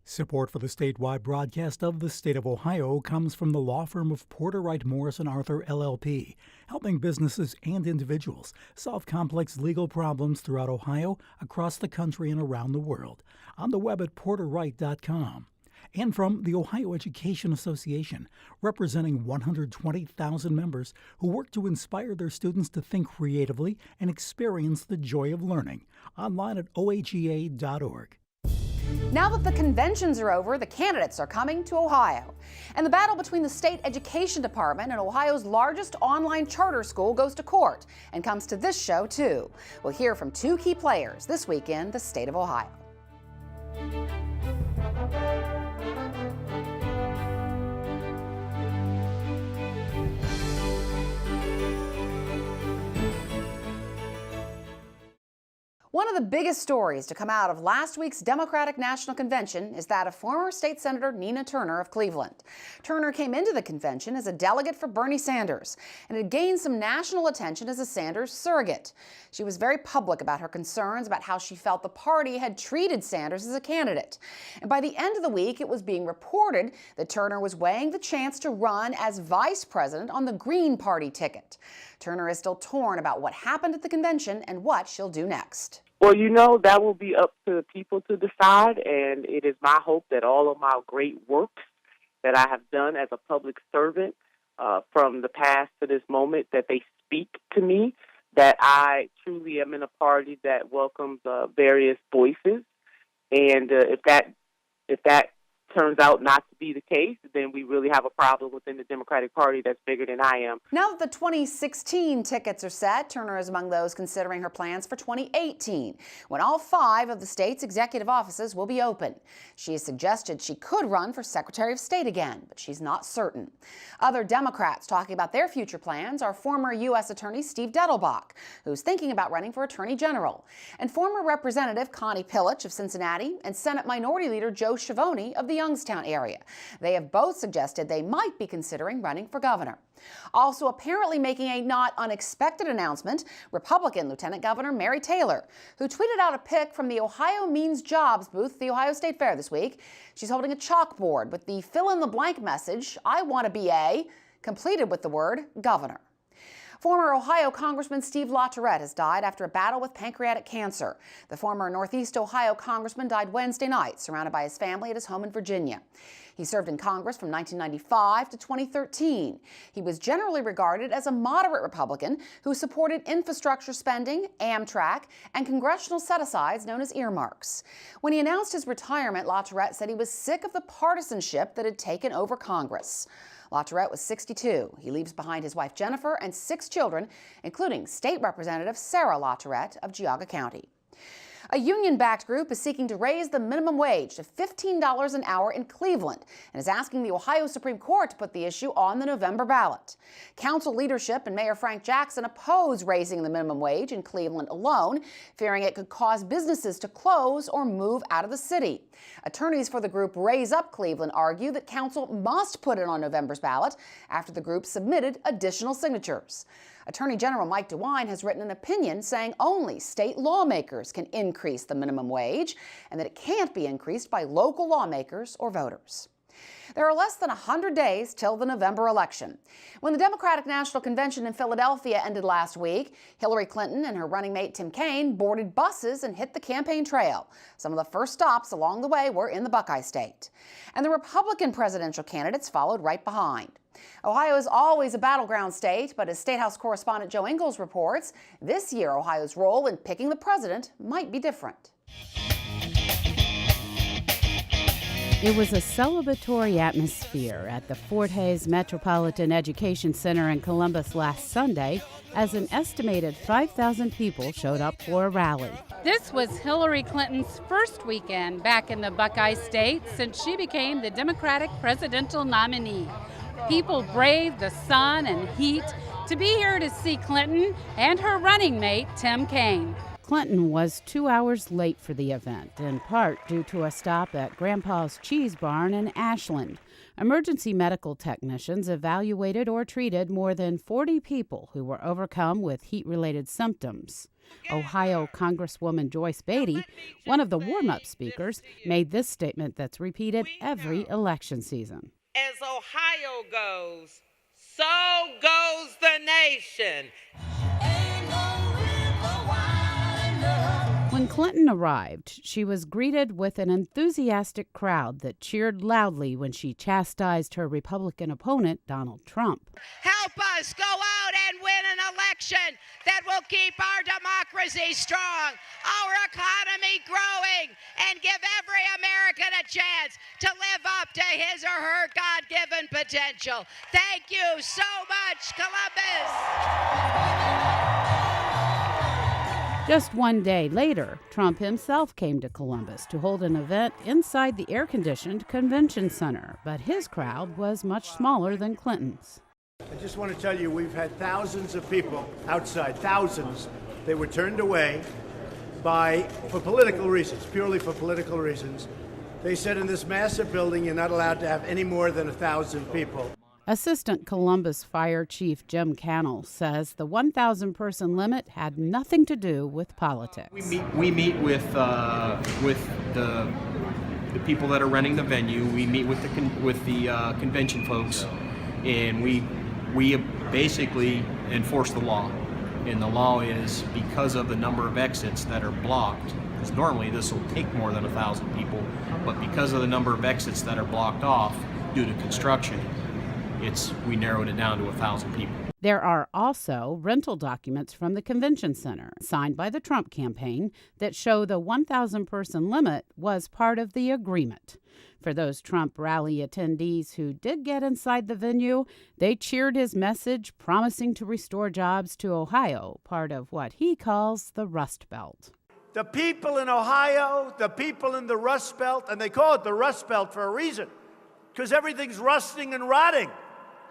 Support for the statewide broadcast of the State of Ohio comes from the law firm of Porter Wright Morrison Arthur LLP, helping businesses and individuals solve complex legal problems throughout Ohio, across the country, and around the world. On the web at porterwright.com. And from the Ohio Education Association, representing 120,000 members who work to inspire their students to think creatively and experience the joy of learning. Online at ohea.org. Now that the conventions are over, the candidates are coming to Ohio. And the battle between the state education department and Ohio's largest online charter school goes to court and comes to this show, too. We'll hear from two key players this week in the state of Ohio. One of the biggest stories to come out of last week's Democratic National Convention is that of former State Senator Nina Turner of Cleveland. Turner came into the convention as a delegate for Bernie Sanders and had gained some national attention as a Sanders surrogate. She was very public about her concerns about how she felt the party had treated Sanders as a candidate. And by the end of the week, it was being reported that Turner was weighing the chance to run as vice president on the Green Party ticket. Turner is still torn about what happened at the convention and what she'll do next. Well, that will be up to the people to decide, and it is my hope that all of my great works that I have done as a public servant from the past to this moment, that they speak to me, that I truly am in a party that welcomes various voices. And if that turns out not to be the case, then we really have a problem within the Democratic Party that's bigger than I am. Now that the 2016 tickets are set, Turner is among those considering her plans for 2018, when all 5 of the state's executive offices will be open. She has suggested she could run for Secretary of State again, but she's not certain. Other Democrats talking about their future plans are former U.S. Attorney Steve Dettelbach, who's thinking about running for Attorney General, and former Representative Connie Pillich of Cincinnati and Senate Minority Leader Joe Schiavone of the Youngstown area. They have both suggested they might be considering running for governor. Also apparently making a not unexpected announcement, Republican Lieutenant Governor Mary Taylor, who tweeted out a pic from the Ohio Means Jobs booth at the Ohio State Fair this week. She's holding a chalkboard with the fill-in-the-blank message, "I want to be a," completed with the word governor. Former Ohio Congressman Steve LaTourette has died after a battle with pancreatic cancer. The former Northeast Ohio Congressman died Wednesday night, surrounded by his family at his home in Virginia. He served in Congress from 1995 to 2013. He was generally regarded as a moderate Republican who supported infrastructure spending, Amtrak, and congressional set-asides known as earmarks. When he announced his retirement, LaTourette said he was sick of the partisanship that had taken over Congress. LaTourette was 62. He leaves behind his wife Jennifer and 6 children, including State Representative Sarah LaTourette of Geauga County. A union-backed group is seeking to raise the minimum wage to $15 an hour in Cleveland and is asking the Ohio Supreme Court to put the issue on the November ballot. Council leadership and Mayor Frank Jackson oppose raising the minimum wage in Cleveland alone, fearing it could cause businesses to close or move out of the city. Attorneys for the group Raise Up Cleveland argue that council must put it on November's ballot after the group submitted additional signatures. Attorney General Mike DeWine has written an opinion saying only state lawmakers can increase the minimum wage and that it can't be increased by local lawmakers or voters. There are less than 100 days till the November election. When the Democratic National Convention in Philadelphia ended last week, Hillary Clinton and her running mate Tim Kaine boarded buses and hit the campaign trail. Some of the first stops along the way were in the Buckeye State. And the Republican presidential candidates followed right behind. Ohio is always a battleground state, but as State House correspondent Joe Ingles reports, this year Ohio's role in picking the president might be different. It was a celebratory atmosphere at the Fort Hays Metropolitan Education Center in Columbus last Sunday as an estimated 5,000 people showed up for a rally. This was Hillary Clinton's first weekend back in the Buckeye State since she became the Democratic presidential nominee. People braved the sun and heat to be here to see Clinton and her running mate, Tim Kaine. Clinton was 2 hours late for the event, in part due to a stop at Grandpa's Cheese Barn in Ashland. Emergency medical technicians evaluated or treated more than 40 people who were overcome with heat-related symptoms. Ohio Congresswoman Joyce Beatty, one of the warm-up speakers, made this statement that's repeated every election season. As Ohio goes, so goes the nation. When Clinton arrived, she was greeted with an enthusiastic crowd that cheered loudly when she chastised her Republican opponent, Donald Trump. Help us go out and win an election that will keep our democracy strong, our economy growing, and give every American a chance to live up to his or her God-given potential. Thank you so much, Columbus. Just one day later, Trump himself came to Columbus to hold an event inside the air-conditioned convention center, but his crowd was much smaller than Clinton's. I just want to tell you, we've had thousands of people outside, thousands. They were turned away for political reasons, purely for political reasons. They said in this massive building, you're not allowed to have any more than 1,000 people. Assistant Columbus Fire Chief Jim Cannell says the 1,000-person limit had nothing to do with politics. We meet with the people that are running the venue. We meet with the convention folks, and we basically enforce the law. And the law is because of the number of exits that are blocked. Because normally this will take more than 1,000 people, but because of the number of exits that are blocked off due to construction, we narrowed it down to 1,000 people. There are also rental documents from the convention center signed by the Trump campaign that show the 1,000-person limit was part of the agreement. For those Trump rally attendees who did get inside the venue, they cheered his message promising to restore jobs to Ohio, part of what he calls the Rust Belt. The people in Ohio, the people in the Rust Belt, and they call it the Rust Belt for a reason, because everything's rusting and rotting.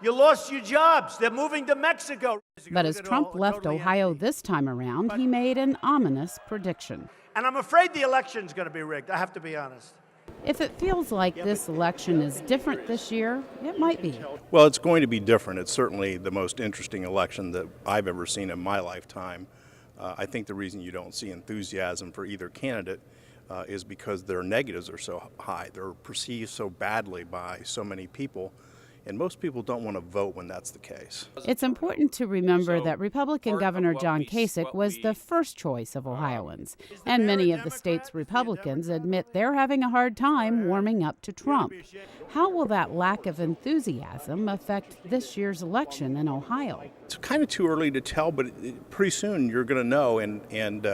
You lost your jobs. They're moving to Mexico. But as Trump left Ohio this time around, he made an ominous prediction. And I'm afraid the election's going to be rigged. I have to be honest. If it feels like this election is different this year, it might be. Well, it's going to be different. It's certainly the most interesting election that I've ever seen in my lifetime. I think the reason you don't see enthusiasm for either candidate is because their negatives are so high. They're perceived so badly by so many people. And most people don't want to vote when that's the case. It's important to remember that Republican Governor John Kasich was the first choice of Ohioans, and many of the state's Republicans admit they're having a hard time warming up to Trump. How will that lack of enthusiasm affect this year's election in Ohio? It's kind of too early to tell, but pretty soon you're going to know, and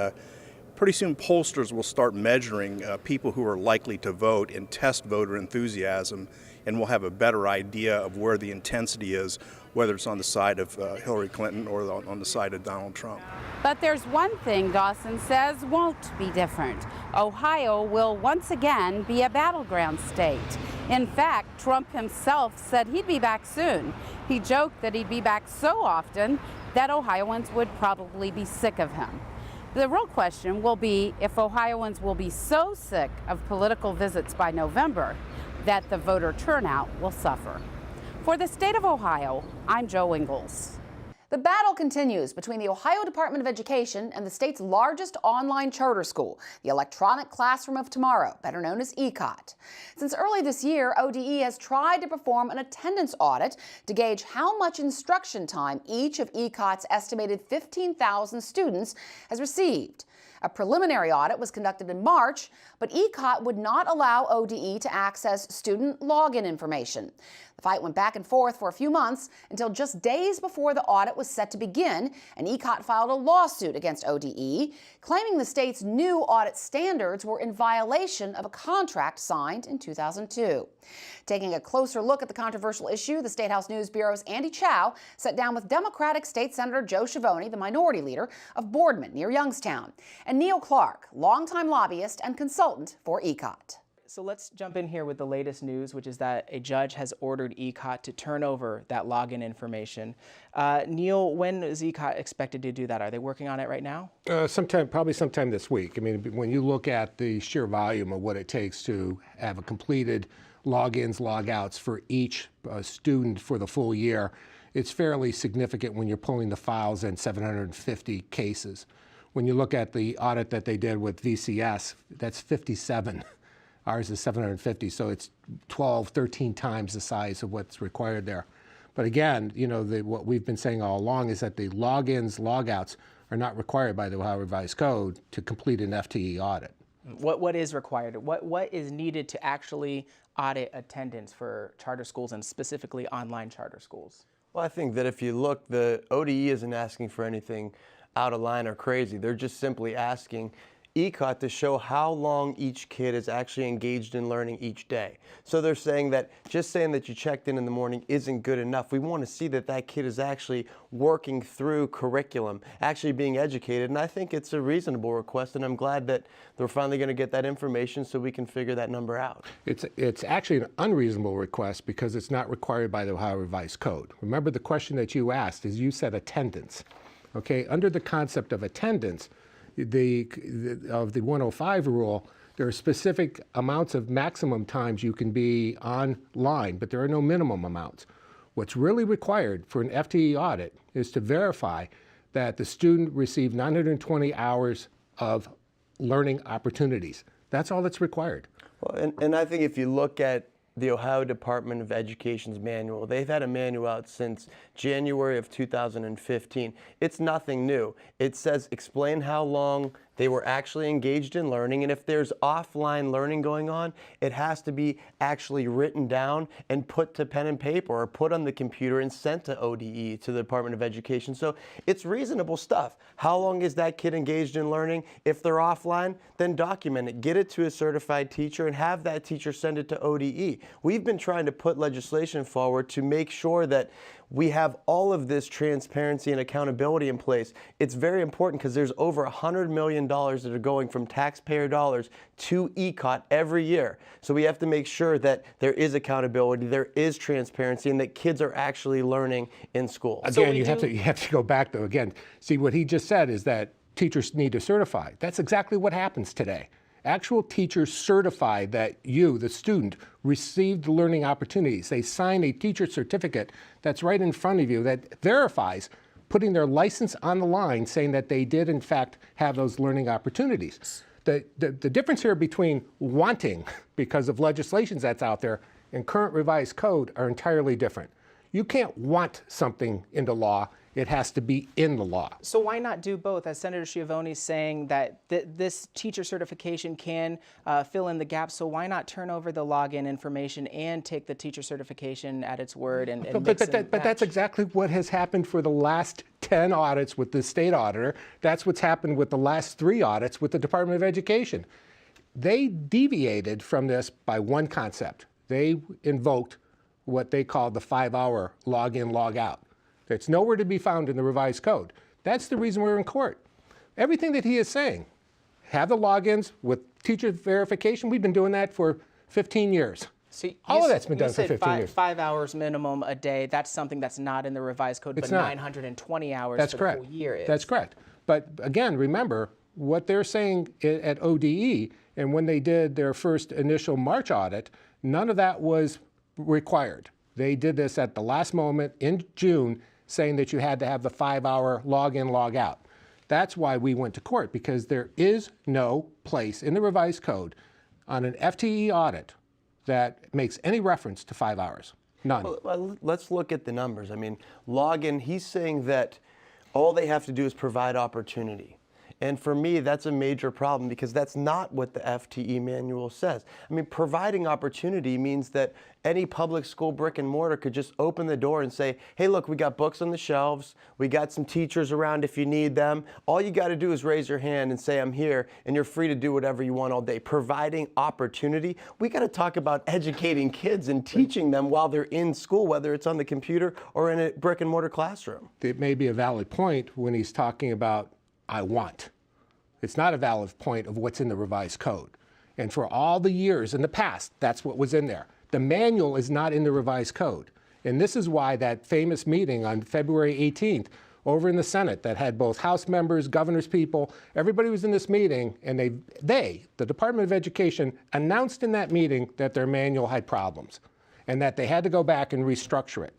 pretty soon pollsters will start measuring people who are likely to vote and test voter enthusiasm, and we'll have a better idea of where the intensity is, whether it's on the side of Hillary Clinton or on the side of Donald Trump. But there's one thing Dawson says won't be different. Ohio will once again be a battleground state. In fact, Trump himself said he'd be back soon. He joked that he'd be back so often that Ohioans would probably be sick of him. The real question will be if Ohioans will be so sick of political visits by November that the voter turnout will suffer. For the state of Ohio, I'm Jo Ingles. The battle continues between the Ohio Department of Education and the state's largest online charter school, the Electronic Classroom of Tomorrow, better known as ECOT. Since early this year, ODE has tried to perform an attendance audit to gauge how much instruction time each of ECOT's estimated 15,000 students has received. A preliminary audit was conducted in March, but ECOT would not allow ODE to access student login information. The fight went back and forth for a few months until just days before the audit was set to begin, and ECOT filed a lawsuit against ODE, claiming the state's new audit standards were in violation of a contract signed in 2002. Taking a closer look at the controversial issue, the State House News Bureau's Andy Chow sat down with Democratic State Senator Joe Schiavone, the minority leader of Boardman near Youngstown, and Neil Clark, longtime lobbyist and consultant for ECOT. So let's jump in here with the latest news, which is that a judge has ordered ECOT to turn over that login information. Neil, when is ECOT expected to do that? Are they working on it right now? Probably sometime this week. I mean, when you look at the sheer volume of what it takes to have a completed logins, logouts for each student for the full year, it's fairly significant when you're pulling the files in 750 cases. When you look at the audit that they did with VCS, that's 57. Ours is 750, so it's 12, 13 times the size of what's required there. But again, what we've been saying all along is that the logins, logouts are not required by the Ohio Revised Code to complete an FTE audit. What is required? What is needed to actually audit attendance for charter schools and specifically online charter schools? Well, I think that if you look, the ODE isn't asking for anything out of line or crazy. They're just simply asking ECOT to show how long each kid is actually engaged in learning each day. So they're saying that just saying that you checked in the morning isn't good enough. We want to see that that kid is actually working through curriculum, actually being educated. And I think it's a reasonable request, and I'm glad that they're finally going to get that information so we can figure that number out. It's actually an unreasonable request because it's not required by the Ohio Revised Code. Remember the question that you asked is you said attendance. Okay, under the concept of attendance, of the 105 rule, there are specific amounts of maximum times you can be online, but there are no minimum amounts. What's really required for an FTE audit is to verify that the student received 920 hours of learning opportunities. That's all that's required. Well, and I think if you look at the Ohio Department of Education's manual, they've had a manual out since January of 2015. It's nothing new. It says explain how long they were actually engaged in learning, and if there's offline learning going on, it has to be actually written down and put to pen and paper or put on the computer and sent to ODE, to the Department of Education. So it's reasonable stuff. How long is that kid engaged in learning? If they're offline, then document it. Get it to a certified teacher and have that teacher send it to ODE. We've been trying to put legislation forward to make sure that we have all of this transparency and accountability in place. It's very important because there's over $100 million that are going from taxpayer dollars to ECOT every year. So we have to make sure that there is accountability, there is transparency, and that kids are actually learning in school. Again, so you have to go back though. Again, see what he just said is that teachers need to certify. That's exactly what happens today. Actual teachers certify that you, the student, received the learning opportunities. They sign a teacher certificate that's right in front of you that verifies putting their license on the line saying that they did in fact have those learning opportunities. The difference here between wanting, because of legislation that's out there, and current revised code are entirely different. You can't want something into law. It has to be in the law. So why not do both? As Senator Schiavone is saying that this teacher certification can fill in the gaps, so why not turn over the login information and take the teacher certification at its word and mix and match? But that's exactly what has happened for the last 10 audits with the state auditor. That's what's happened with the last 3 audits with the Department of Education. They deviated from this by one concept. They invoked what they call the 5-hour log-in, log-out. That's nowhere to be found in the revised code. That's the reason we're in court. Everything that he is saying, have the logins with teacher verification, we've been doing that for 15 years. So all of that's been done for 15 years. 5 hours minimum a day, that's something that's not in the revised code, but 920 hours that's for correct. the full year is. That's correct. But again, remember, what they're saying at ODE, and when they did their first initial March audit, none of that was required. They did this at the last moment in June, saying that you had to have the 5-hour log-in, log-out. That's why we went to court, because there is no place in the revised code on an FTE audit that makes any reference to 5 hours. None. Well, let's look at the numbers. I mean, login, he's saying that all they have to do is provide opportunity. And for me, that's a major problem because that's not what the FTE manual says. I mean, providing opportunity means that any public school brick and mortar could just open the door and say, hey, look, we got books on the shelves. We got some teachers around if you need them. All you got to do is raise your hand and say, I'm here, and you're free to do whatever you want all day. Providing opportunity. We got to talk about educating kids and teaching them while they're in school, whether it's on the computer or in a brick and mortar classroom. It may be a valid point when he's talking about I want. It's not a valid point of what's in the revised code. And for all the years in the past, that's what was in there. The manual is not in the revised code. And this is why that famous meeting on February 18th over in the Senate that had both House members, governor's people, everybody was in this meeting, and the Department of Education, announced in that meeting that their manual had problems and that they had to go back and restructure it.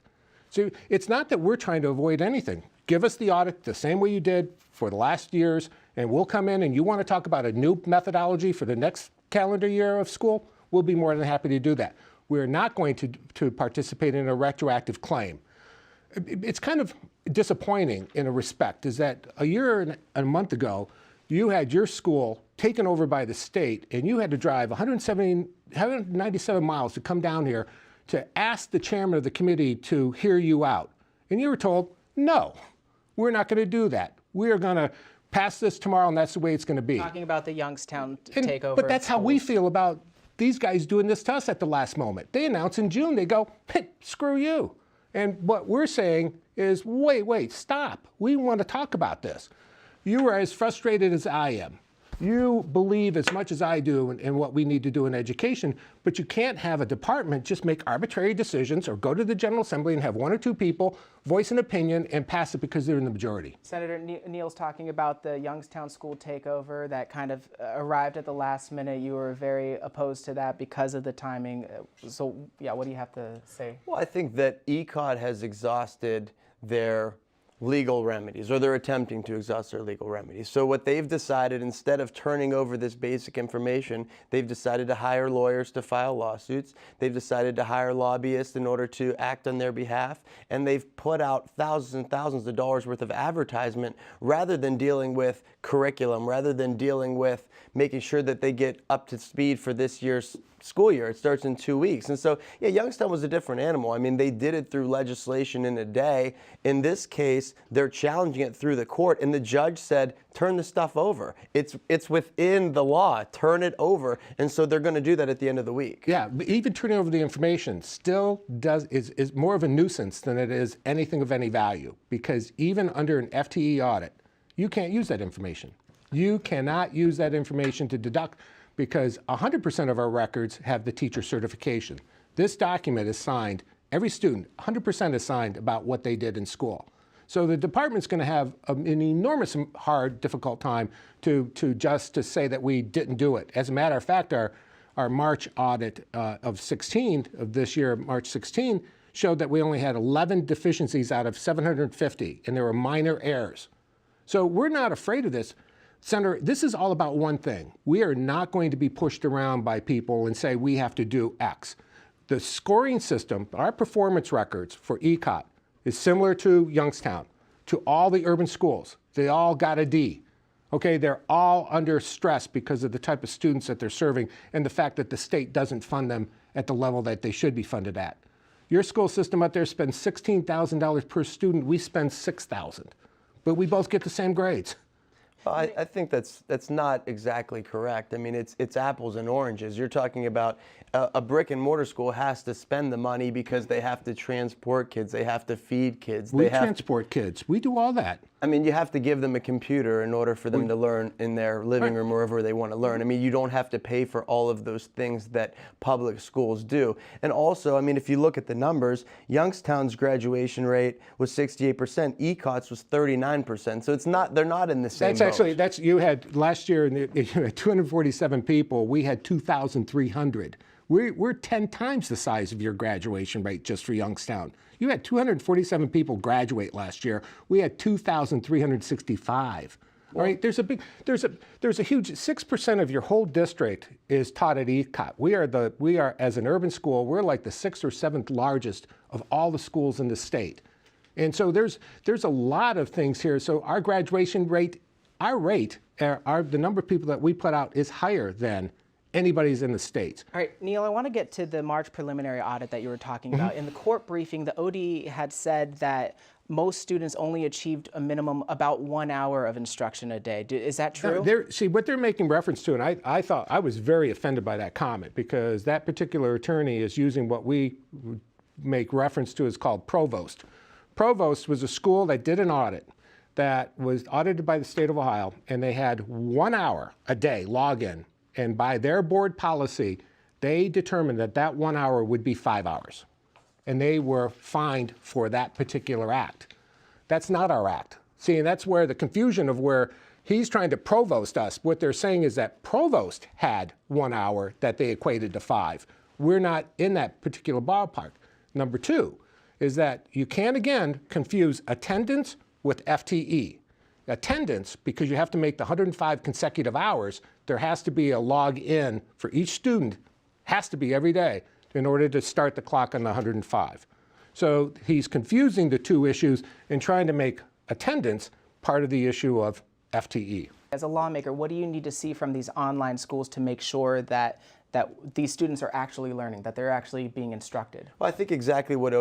So it's not that we're trying to avoid anything. Give us the audit the same way you did for the last years, and we'll come in and you want to talk about a new methodology for the next calendar year of school, we'll be more than happy to do that. We're not going to participate in a retroactive claim. It's kind of disappointing in a respect, is that a year and a month ago, you had your school taken over by the state, and you had to drive 197 miles to come down here to ask the chairman of the committee to hear you out. And you were told, no, we're not going to do that. We are going to pass this tomorrow, and that's the way it's going to be. Talking about the Youngstown takeover. But that's how we feel about these guys doing this to us at the last moment. They announce in June, they go, hey, screw you. And what we're saying is, wait, stop. We want to talk about this. You are as frustrated as I am. You believe as much as I do in what we need to do in education, but you can't have a department just make arbitrary decisions or go to the General Assembly and have one or two people voice an opinion and pass it because they're in the majority. Senator Neal's talking about the Youngstown school takeover that kind of arrived at the last minute. You were very opposed to that because of the timing. So, yeah, what do you have to say? Well, I think that ECOT has exhausted their legal remedies, or they're attempting to exhaust their legal remedies. So what they've decided, instead of turning over this basic information, they've decided to hire lawyers to file lawsuits. They've decided to hire lobbyists in order to act on their behalf. And they've put out thousands and thousands of dollars worth of advertisement rather than dealing with curriculum, rather than dealing with making sure that they get up to speed for this year's school year. It starts in 2 weeks. And so, yeah, Youngstown was a different animal. I mean, they did it through legislation in a day. In this case, they're challenging it through the court, and the judge said, turn the stuff over. It's within the law. Turn it over. And so they're going to do that at the end of the week. Yeah, but even turning over the information still is more of a nuisance than it is anything of any value, because even under an FTE audit, you can't use that information. You cannot use that information to deduct, because 100% of our records have the teacher certification. This document is signed, every student, 100% is signed about what they did in school. So the department's going to have an enormous, hard, difficult time to say that we didn't do it. As a matter of fact, our March audit of this year, March 16, showed that we only had 11 deficiencies out of 750, and there were minor errors. So we're not afraid of this. Senator, this is all about one thing. We are not going to be pushed around by people and say we have to do X. The scoring system, our performance records for ECOT, is similar to Youngstown, to all the urban schools. They all got a D. Okay, they're all under stress because of the type of students that they're serving and the fact that the state doesn't fund them at the level that they should be funded at. Your school system out there spends $16,000 per student. We spend $6,000, but we both get the same grades. Well, I think that's not exactly correct. I mean, it's apples and oranges. You're talking about a brick and mortar school has to spend the money because they have to transport kids, they have to feed kids. We transport kids. We do all that. I mean, you have to give them a computer in order for them to learn in their living room, wherever they want to learn. I mean, you don't have to pay for all of those things that public schools do. And also, I mean, if you look at the numbers, Youngstown's graduation rate was 68%, ECOT's was 39%. So they're not in the same boat. You had last year, you had 247 people. We had 2,300. We're 10 times the size of your graduation rate just for Youngstown. You had 247 people graduate last year. We had 2,365. All right, there's a huge 6% of your whole district is taught at ECOT. We are as an urban school, we're like the 6th or 7th largest of all the schools in the state. And so there's a lot of things here. So our graduation rate, the number of people that we put out is higher than anybody's in the States. All right, Neal, I want to get to the March preliminary audit that you were talking about. In the court briefing, the OD had said that most students only achieved a minimum about 1 hour of instruction a day. Is that true? See, what they're making reference to, and I thought I was very offended by that comment, because that particular attorney is using what we make reference to as called Provost. Provost was a school that did an audit that was audited by the state of Ohio, and they had 1 hour a day login. And by their board policy, they determined that 1 hour would be 5 hours. And they were fined for that particular act. That's not our act. See, and that's where the confusion of where he's trying to provost us. What they're saying is that Provost had 1 hour that they equated to 5. We're not in that particular ballpark. Number two is that you can't, again, confuse attendance with FTE. attendance, because you have to make the 105 consecutive hours, there has to be a log in for each student, has to be every day, in order to start the clock on the 105. So he's confusing the two issues and trying to make attendance part of the issue of FTE. As a lawmaker, what do you need to see from these online schools to make sure that these students are actually learning, that they're actually being instructed? Well, I think exactly what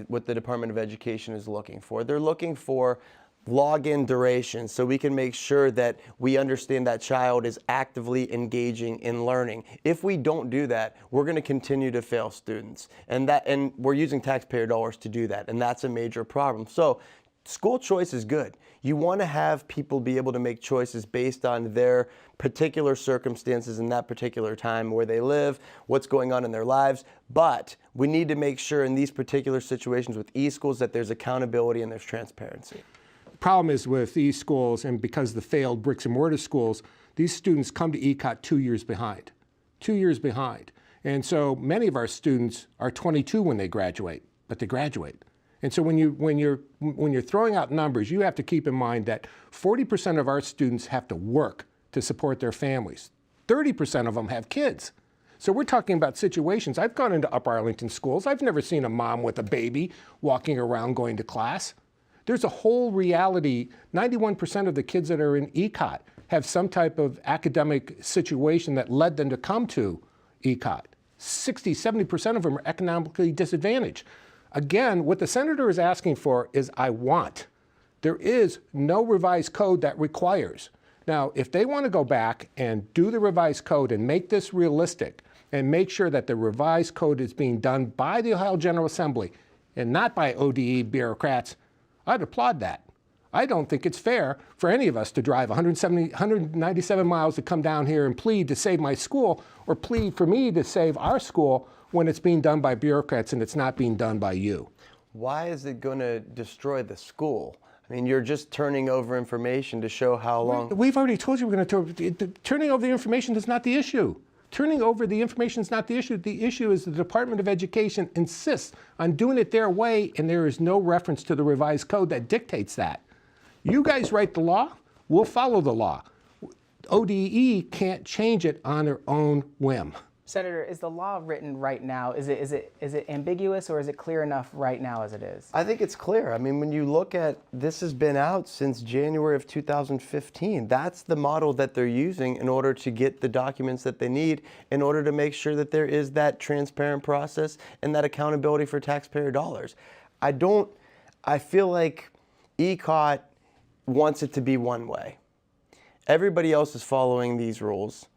what the Department of Education is looking for. They're looking for login duration so we can make sure that we understand that child is actively engaging in learning. If we don't do that, we're going to continue to fail students. And we're using taxpayer dollars to do that, and that's a major problem. So school choice is good. You want to have people be able to make choices based on their particular circumstances in that particular time, where they live, what's going on in their lives. But we need to make sure in these particular situations with e-schools that there's accountability and there's transparency. The problem is with these schools, and because the failed bricks and mortar schools, these students come to ECOT 2 years behind. 2 years behind. And so many of our students are 22 when they graduate, but they graduate. And so when you're throwing out numbers, you have to keep in mind that 40% of our students have to work to support their families. 30% of them have kids. So we're talking about situations. I've gone into Upper Arlington schools. I've never seen a mom with a baby walking around going to class. There's a whole reality. 91% of the kids that are in ECOT have some type of academic situation that led them to come to ECOT. 60, 70% of them are economically disadvantaged. Again, what the senator is asking for is I want. There is no revised code that requires. Now, if they want to go back and do the revised code and make this realistic and make sure that the revised code is being done by the Ohio General Assembly and not by ODE bureaucrats, I'd applaud that. I don't think it's fair for any of us to drive 197 miles to come down here and plead to save my school, or plead for me to save our school, when it's being done by bureaucrats and it's not being done by you. Why is it going to destroy the school? I mean, you're just turning over information to show how long. We've already told you we're going to turning over the information is not the issue. Turning over the information is not the issue. The issue is the Department of Education insists on doing it their way, and there is no reference to the revised code that dictates that. You guys write the law, we'll follow the law. ODE can't change it on their own whim. Senator, is the law written right now? Is it ambiguous, or is it clear enough right now as it is? I think it's clear. I mean, when you look at this, has been out since January of 2015. That's the model that they're using in order to get the documents that they need, in order to make sure that there is that transparent process and that accountability for taxpayer dollars. I feel like ECOT wants it to be one way. Everybody else is following these rules.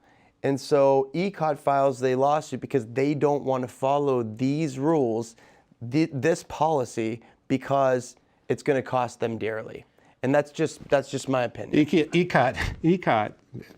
And so ECOT files a lawsuit because they don't want to follow these rules, this policy, because it's going to cost them dearly. And that's just my opinion. ECOT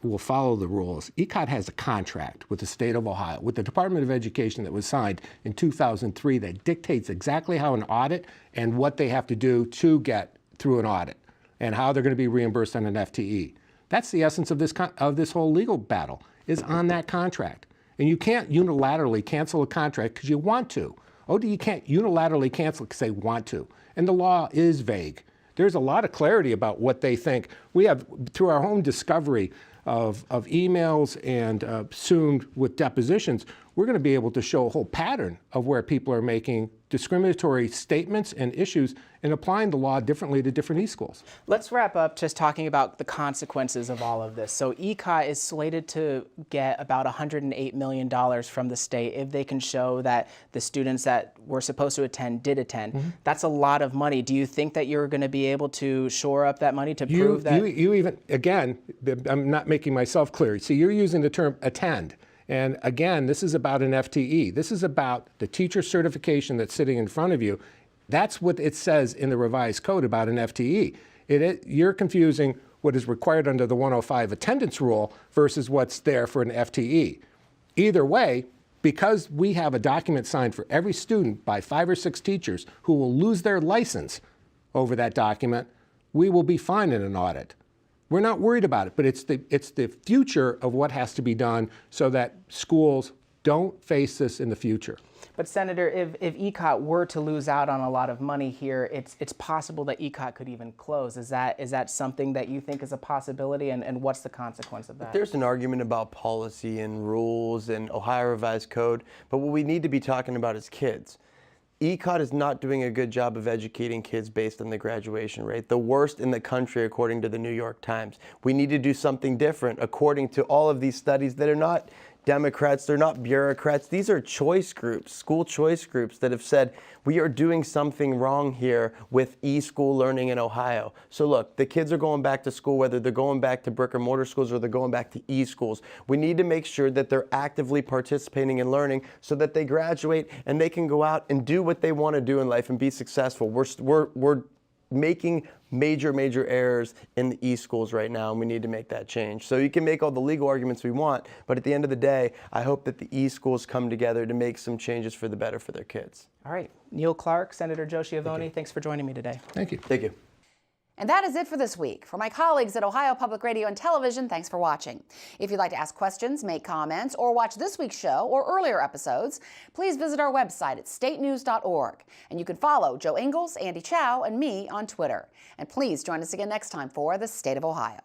will follow the rules. ECOT has a contract with the state of Ohio, with the Department of Education, that was signed in 2003 that dictates exactly how an audit and what they have to do to get through an audit and how they're going to be reimbursed on an FTE. That's the essence of this whole legal battle, is on that contract. And you can't unilaterally cancel a contract because you want to. ODE can't unilaterally cancel because they want to. And the law is vague. There's a lot of clarity about what they think. We have, through our own discovery of emails and soon with depositions, we're going to be able to show a whole pattern of where people are making discriminatory statements and issues and applying the law differently to different e-schools. Let's wrap up just talking about the consequences of all of this. So ECOT is slated to get about $108 million from the state if they can show that the students that were supposed to attend did attend. Mm-hmm. That's a lot of money. Do you think that you're going to be able to shore up that money to prove that? You even, again, I'm not making myself clear. See, you're using the term attend. And again, this is about an FTE. This is about the teacher certification that's sitting in front of you. That's what it says in the revised code about an FTE. You're confusing what is required under the 105 attendance rule versus what's there for an FTE. Either way, because we have a document signed for every student by 5 or 6 teachers who will lose their license over that document, we will be fine in an audit. We're not worried about it, but it's the future of what has to be done so that schools don't face this in the future. But Senator, if ECOT were to lose out on a lot of money here, it's possible that ECOT could even close. Is that something that you think is a possibility, and what's the consequence of that? There's an argument about policy and rules and Ohio Revised Code, but what we need to be talking about is kids. ECOT is not doing a good job of educating kids based on the graduation rate, the worst in the country according to the New York Times. We need to do something different according to all of these studies that are not Democrats, they're not bureaucrats. These are choice groups, school choice groups that have said, we are doing something wrong here with e-school learning in Ohio. So look, the kids are going back to school, whether they're going back to brick and mortar schools or they're going back to e-schools. We need to make sure that they're actively participating in learning so that they graduate and they can go out and do what they want to do in life and be successful. We're making major errors in the e-schools right now, and we need to make that change. So you can make all the legal arguments we want, but at the end of the day, I hope that the e-schools come together to make some changes for the better for their kids. All right. Neil Clark, Senator Joe Schiavone, thanks for joining me today. Thank you. Thank you. And that is it for this week. For my colleagues at Ohio Public Radio and Television, thanks for watching. If you'd like to ask questions, make comments, or watch this week's show or earlier episodes, please visit our website at statenews.org. And you can follow Joe Ingles, Andy Chow, and me on Twitter. And please join us again next time for The State of Ohio.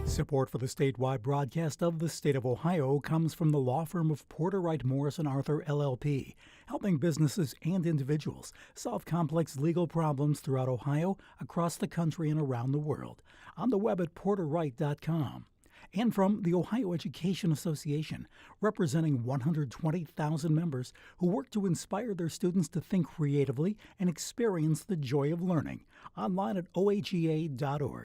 Support for the statewide broadcast of the State of Ohio comes from the law firm of Porter, Wright, Morris & Arthur, LLP, helping businesses and individuals solve complex legal problems throughout Ohio, across the country, and around the world. On the web at porterwright.com. And from the Ohio Education Association, representing 120,000 members who work to inspire their students to think creatively and experience the joy of learning. Online at ohea.org.